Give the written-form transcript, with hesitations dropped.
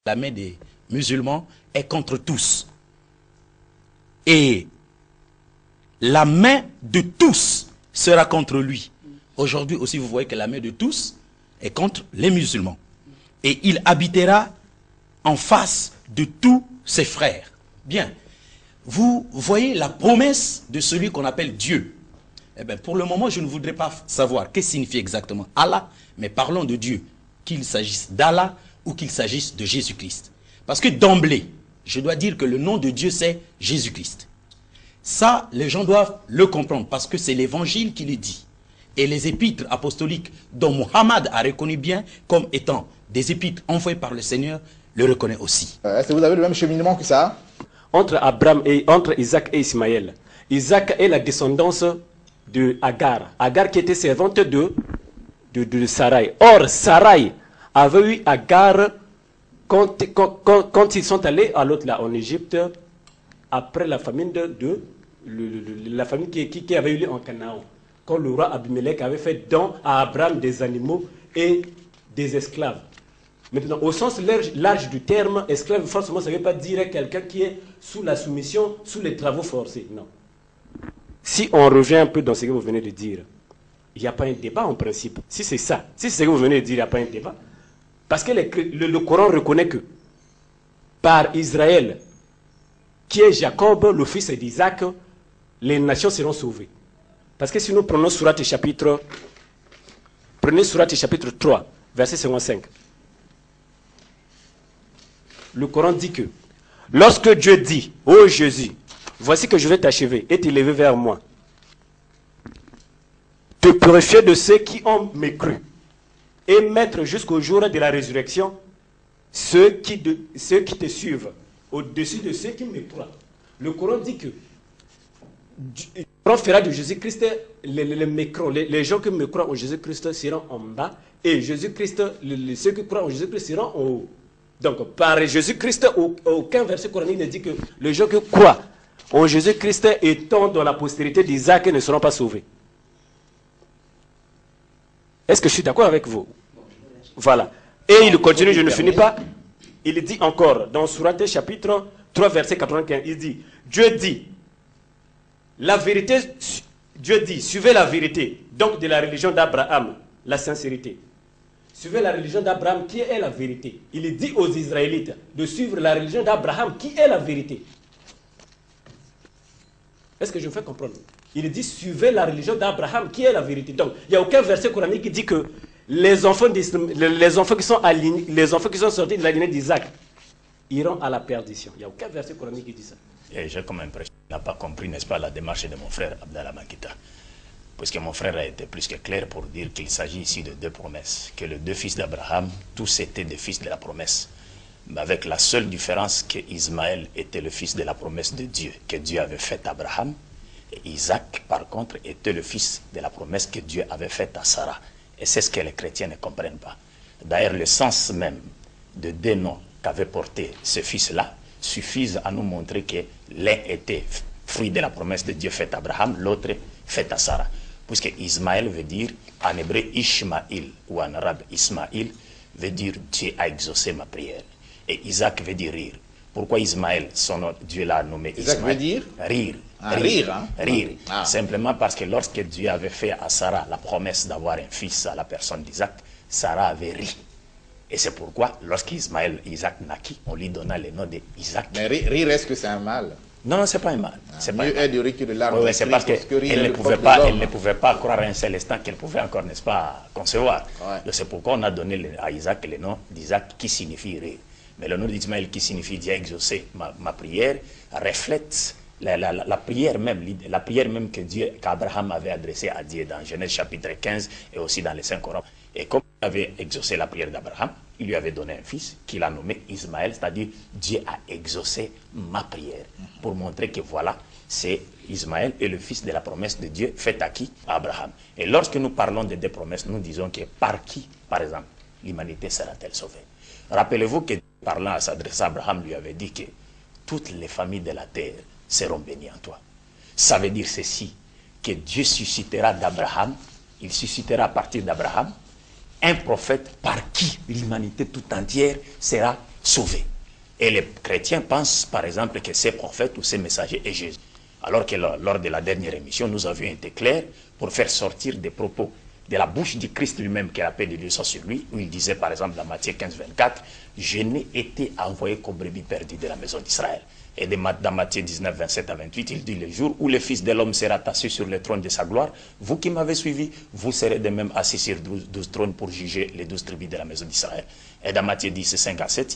la main des musulmans est contre tous. Et la main de tous sera contre lui. Aujourd'hui aussi, vous voyez que la main de tous est contre les musulmans. Et il habitera en face de tous ses frères. Bien, vous voyez la promesse de celui qu'on appelle Dieu. Eh bien, pour le moment, je ne voudrais pas savoir qu'est-ce que signifie exactement Allah, mais parlons de Dieu, qu'il s'agisse d'Allah ou qu'il s'agisse de Jésus-Christ. Parce que d'emblée, je dois dire que le nom de Dieu, c'est Jésus-Christ. Ça, les gens doivent le comprendre, parce que c'est l'évangile qui le dit. Et les épîtres apostoliques dont Muhammad a reconnu bien comme étant des épîtres envoyés par le Seigneur, le reconnaît aussi. Est-ce que vous avez le même cheminement que ça? Entre Abraham et entre Isaac et Ismaël. Isaac est la descendance de Agar. Agar qui était servante de Sarai. Or, Sarai avait eu Agar quand ils sont allés à l'autre là en Égypte, après la famine la famine qui avait eu lieu en Canaan. Quand le roi Abimelech avait fait don à Abraham des animaux et des esclaves. Maintenant, au sens large du terme, esclave, forcément, ça ne veut pas dire quelqu'un qui est sous la soumission, sous les travaux forcés. Non. Si on revient un peu dans ce que vous venez de dire, il n'y a pas un débat en principe. Si c'est ça, si c'est ce que vous venez de dire, il n'y a pas un débat. Parce que le Coran reconnaît que par Israël, qui est Jacob, le fils d'Isaac, les nations seront sauvées. Parce que si nous prenons Sourate chapitre 3, verset 55. Le Coran dit que lorsque Dieu dit, ô Jésus, voici que je vais t'achever et t'élever vers moi, te purifier de ceux qui ont mécru et mettre jusqu'au jour de la résurrection ceux qui te suivent au-dessus de ceux qui me croient. Le Coran dit que le Coran fera de Jésus-Christ les mécrants, les gens qui me croient en Jésus-Christ seront en bas et Jésus-Christ, ceux qui croient en Jésus-Christ seront en haut. Donc, par Jésus-Christ, aucun verset coranique ne dit que les gens qui croient en Jésus-Christ étant dans la postérité d'Isaac ne seront pas sauvés. Est-ce que je suis d'accord avec vous? Voilà. Et il continue, je ne finis pas. Il dit encore, dans Sourate chapitre 3, verset 95, il dit, Dieu dit, la vérité, Dieu dit, suivez la vérité, donc de la religion d'Abraham, la sincérité. Suivez la religion d'Abraham qui est la vérité. Il dit aux Israélites de suivre la religion d'Abraham qui est la vérité. Est-ce que je me fais comprendre? Il dit suivez la religion d'Abraham qui est la vérité. Donc, il n'y a aucun verset coranique qui dit que les enfants qui sont sortis de la lignée d'Isaac iront à la perdition. Il n'y a aucun verset coranique qui dit ça. Et j'ai comme impression qu'il n'a pas compris, n'est-ce pas, la démarche de mon frère Abdallah Makita. Puisque mon frère a été plus que clair pour dire qu'il s'agit ici de deux promesses. Que les deux fils d'Abraham, tous étaient des fils de la promesse. Mais avec la seule différence que Ismaël était le fils de la promesse de Dieu, que Dieu avait faite à Abraham. Et Isaac, par contre, était le fils de la promesse que Dieu avait faite à Sarah. Et c'est ce que les chrétiens ne comprennent pas. D'ailleurs, le sens même de deux noms qu'avait porté ce fils-là suffisent à nous montrer que l'un était fruit de la promesse de Dieu faite à Abraham, l'autre faite à Sarah. Puisque Ismaël veut dire, en hébreu Ishmaël, ou en arabe Ismaël, veut dire Dieu a exaucé ma prière. Et Isaac veut dire rire. Pourquoi Ismaël, son nom, Dieu l'a nommé Ismaël? Isaac veut dire rire. Rire, hein? Rire. Ah. Simplement parce que lorsque Dieu avait fait à Sarah la promesse d'avoir un fils à la personne d'Isaac, Sarah avait ri. Et c'est pourquoi, Isaac naquit, on lui donna le nom d'Isaac. Mais rire, est-ce que c'est un mal? Non, c'est pas un mal. C'est pas mieux est de rire que de larmes. Oui, c'est parce qu'elle ne pouvait pas croire un seul instant qu'elle pouvait encore, n'est-ce pas, concevoir. Ouais. C'est pourquoi on a donné à Isaac le nom d'Isaac qui signifie rire. Mais le nom d'Ismaël qui signifie Dieu a exaucé ma prière reflète la prière même qu'Abraham avait adressée à Dieu dans Genèse chapitre 15 et aussi dans les Saint-Coran. Et comme il avait exaucé la prière d'Abraham, il lui avait donné un fils qu'il a nommé Ismaël, c'est-à-dire Dieu a exaucé ma prière. Pour montrer que voilà, c'est Ismaël et le fils de la promesse de Dieu faite à qui? À Abraham. Et lorsque nous parlons de deux promesses, nous disons que par qui, par exemple, l'humanité sera-t-elle sauvée? Rappelez-vous que parlant à s'adresser à Abraham, lui avait dit que toutes les familles de la terre seront bénies en toi. Ça veut dire ceci, que Dieu suscitera d'Abraham, il suscitera à partir d'Abraham, un prophète par qui l'humanité tout entière sera sauvé. Et les chrétiens pensent, par exemple, que ces prophètes ou ces messagers est Jésus. Alors que lors de la dernière émission, nous avions été clairs pour faire sortir des propos de la bouche du Christ lui-même, que la paix de Dieu soit sur lui, où il disait, par exemple, dans Matthieu 15, 24, « Je n'ai été envoyé qu'aux brebis perdues de la maison d'Israël. » Et dans Matthieu 19, 27 à 28, il dit, « Le jour où le Fils de l'homme sera assis sur le trône de sa gloire, vous qui m'avez suivi, vous serez de même assis sur 12 trônes pour juger les 12 tribus de la maison d'Israël. » Et dans Matthieu 10, 5 à 7,